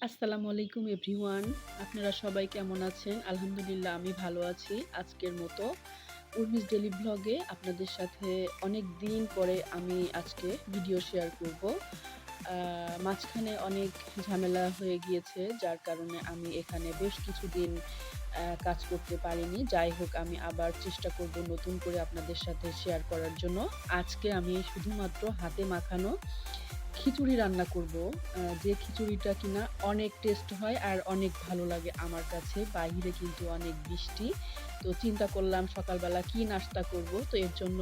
আসসালামু আলাইকুম এভরিওয়ান। আপনারা সবাই কেমন আছেন? আলহামদুলিল্লাহ আমি ভালো আছি। আজকের মতো উর্মিস ডেইলি ভ্লগে আপনাদের সাথে অনেক দিন পরে আমি আজকে ভিডিও শেয়ার করব। মাঝখানে অনেক ঝামেলা হয়ে গিয়েছে, যার কারণে আমি এখানে বেশ কিছুদিন কাজ করতে পারিনি। যাই হোক, আমি আবার চেষ্টা করব নতুন করে আপনাদের সাথে শেয়ার করার জন্য। আজকে আমি শুধুমাত্র হাতে মাখানো খিচুড়ি রান্না করব। যে খিচুড়িটা কিনা অনেক টেস্ট হয় আর অনেক ভালো লাগে আমার কাছে। বাহিরে কিন্তু অনেক বৃষ্টি। তো চিন্তা করলাম সকালবেলা কি নাস্তা করব। তো এর জন্য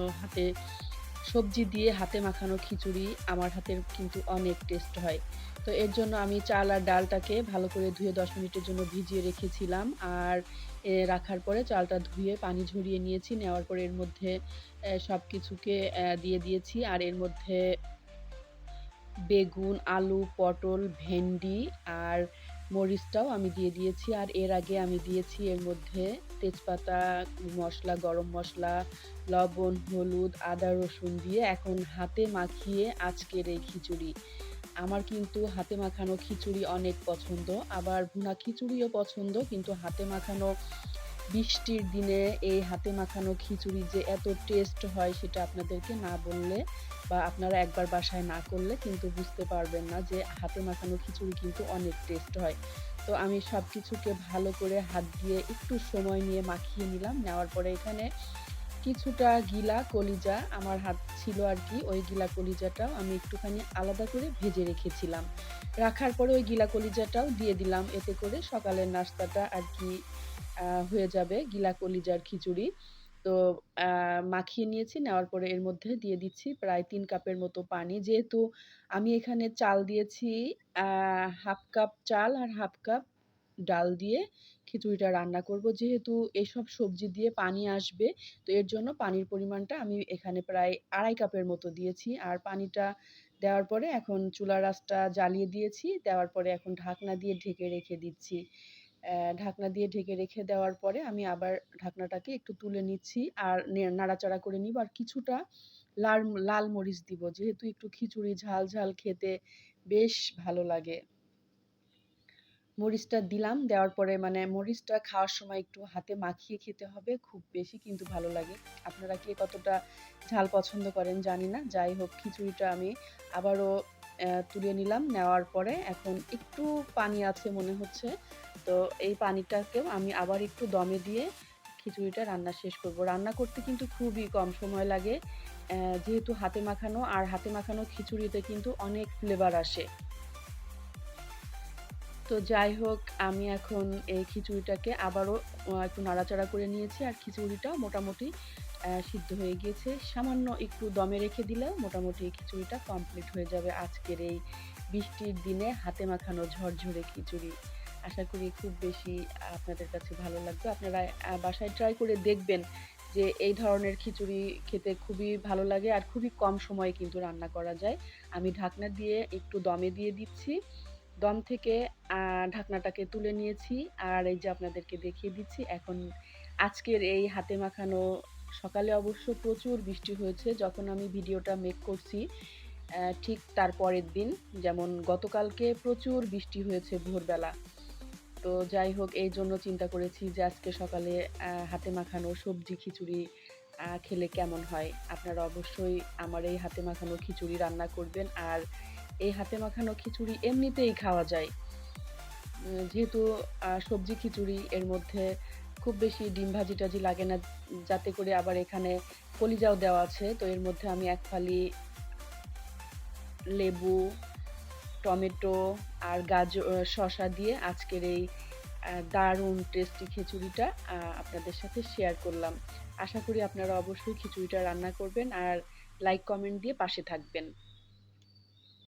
সবজি দিয়ে হাতে মাখানো খিচুড়ি আমার হাতের কিন্তু অনেক টেস্ট হয়। তো এর জন্য আমি চাল আর ডালটাকে ভালো করে ধুয়ে ১০ মিনিটের জন্য ভিজিয়ে রেখেছিলাম। আর রাখার পরে চালটা ধুয়ে পানি ঝরিয়ে নিয়েছি। নেওয়ার পরে এর মধ্যে সবকিছুকে দিয়ে দিয়েছি। আর এর মধ্যে বেগুন, আলু, পটল, ভেন্ডি আর মরিচটাও আমি দিয়ে দিয়েছি। আর এর আগে আমি দিয়েছি এর মধ্যে তেজপাতা, মসলা, গরম মসলা, লবণ, হলুদ, আদা, রসুন দিয়ে এখন হাতে মাখিয়ে আজকের এই খিচুড়ি। আমার কিন্তু হাতে মাখানো খিচুড়ি অনেক পছন্দ। আবার ভুনা খিচুড়িও পছন্দ। কিন্তু হাতে মাখানো বৃষ্টির দিনে এই হাতে মাখানো খিচুড়ি যে এত টেস্ট হয় সেটা আপনাদেরকে না বললে বা আপনারা একবার বাসায় না করলে কিন্তু বুঝতে পারবেন না যে হাতে মাখানো খিচুড়ি কিন্তু অনেক টেস্ট হয়। তো আমি সবকিছুকে ভালো করে হাত দিয়ে একটু সময় নিয়ে মাখিয়ে নিলাম। নেওয়ার পরে এখানে কিছুটা গিলা কলিজা আমার হাত ছিল আরকি। ওই গিলা কলিজাটাও আমি একটুখানি আলাদা করে ভেজে রেখেছিলাম। রাখার পরে ওই গিলা কলিজাটাও দিয়ে দিলাম। এতে করে সকালের নাস্তাটা আরকি হয়ে যাবে গিলা কলিজার খিচুড়ি। তো আ মাখিয়ে নিয়েছি। নেওয়ার পরে এর মধ্যে দিয়ে দিচ্ছি প্রায় ৩ কাপের মতো পানি। যেহেতু আমি এখানে চাল দিয়েছি আ ১/২ কাপ চাল আর ১/২ কাপ ডাল দিয়ে খিচুড়িটা রান্না করব। যেহেতু এসব সবজি দিয়ে পানি আসবে, তো এর জন্য পানির পরিমাণটা আমি এখানে প্রায় ২.৫ কাপের মতো দিয়েছি। আর পানিটা দেওয়ার পরে এখন চুলার আঁচটা জ্বালিয়ে দিয়েছি। দেওয়ার পরে এখন ঢাকনা দিয়ে ঢেকে রেখে দিচ্ছি। ঢাকনা দিয়ে ঢেকে রেখে দেওয়ার পরে আমি আবার ঢাকনাটাকে একটু তুলে নিচ্ছি আর নাড়াচাড়া করে নিব। আর কিছুটা লাল মরিচ দিব। যেহেতু একটু খিচুড়ি ঝাল, ঝাল খেতে বেশ ভালো লাগে। মরিচটা দিলাম, দেওয়ার পরে মানে মরিচটা খাওয়ার সময় একটু হাতে মাখিয়ে খেতে হবে। খুব বেশি কিন্তু ভালো লাগে। আপনারা কে কতটা ঝাল পছন্দ করেন জানি না। যাই হোক, খিচুড়িটা আমি আবারও তুলে নিলাম। নেওয়ার পরে এখন একটু পানি আছে মনে হচ্ছে। তো এই পানিটাকেও আমি আবার একটু দমে দিয়ে খিচুড়িটা রান্না শেষ করব। রান্না করতে কিন্তু খুবই কম সময় লাগে। যেহেতু হাতে মাখানো আর হাতে মাখানো খিচুড়িতে কিন্তু অনেক ফ্লেভার আসে। তো যাই হোক, আমি এখন এই খিচুড়িটাকে আবারও একটু নাড়াচাড়া করে নিয়েছি। আর খিচুড়িটাও মোটামুটি সিদ্ধ হয়ে গিয়েছে। সামান্য একটু দমে রেখে দিলেও মোটামুটি এই খিচুড়িটা কমপ্লিট হয়ে যাবে আজকের এই বৃষ্টির দিনে হাতে মাখানো ঝরঝরে খিচুড়ি। আশা করি খুব বেশি আপনাদের কাছে ভালো লাগবে। আপনারা বাসায় ট্রাই করে দেখবেন যে এই ধরনের খিচুড়ি খেতে খুবই ভালো লাগে আর খুবই কম সময়ে কিন্তু রান্না করা যায়। আমি ঢাকনা দিয়ে একটু দমে দিয়ে দিচ্ছি। দম থেকে আ ঢাকনাটাকে তুলে নিয়েছি। আর এই যে আপনাদেরকে দেখিয়ে দিচ্ছি এখন আজকের এই হাতে মাখানো সকালে অবশ্য প্রচুর বৃষ্টি হয়েছে যখন আমি ভিডিওটা মেক করছি। ঠিক তার পরের দিন যেমন গতকালকে প্রচুর বৃষ্টি হয়েছে ভোরবেলা। তো যাই হোক, এইজন্য চিন্তা করেছি যে আজকে সকালে হাতে মাখানো সবজি খিচুড়ি খেলে কেমন হয়? আপনারা অবশ্যই আমার এই হাতে মাখানো খিচুড়ি রান্না করবেন। আর এই হাতে মাখানো খিচুড়ি এমনিতেই খাওয়া যায়। যেহেতু সবজি খিচুড়ি এর মধ্যে খুব বেশি ডিম ভাজি-টাজি লাগে না। যাতে করে আবার এখানে কলিজাও দেওয়া আছে। তো এর মধ্যে আমি ১ ফালি লেবু, টমেটো আর শসা দিয়ে আজকের এই দারুণ টেস্টি খিচুড়িটা আপনাদের সাথে শেয়ার করলাম। আশা করি আপনারা অবশ্যই খিচুড়িটা রান্না করবেন আর লাইক কমেন্ট দিয়ে পাশে থাকবেন।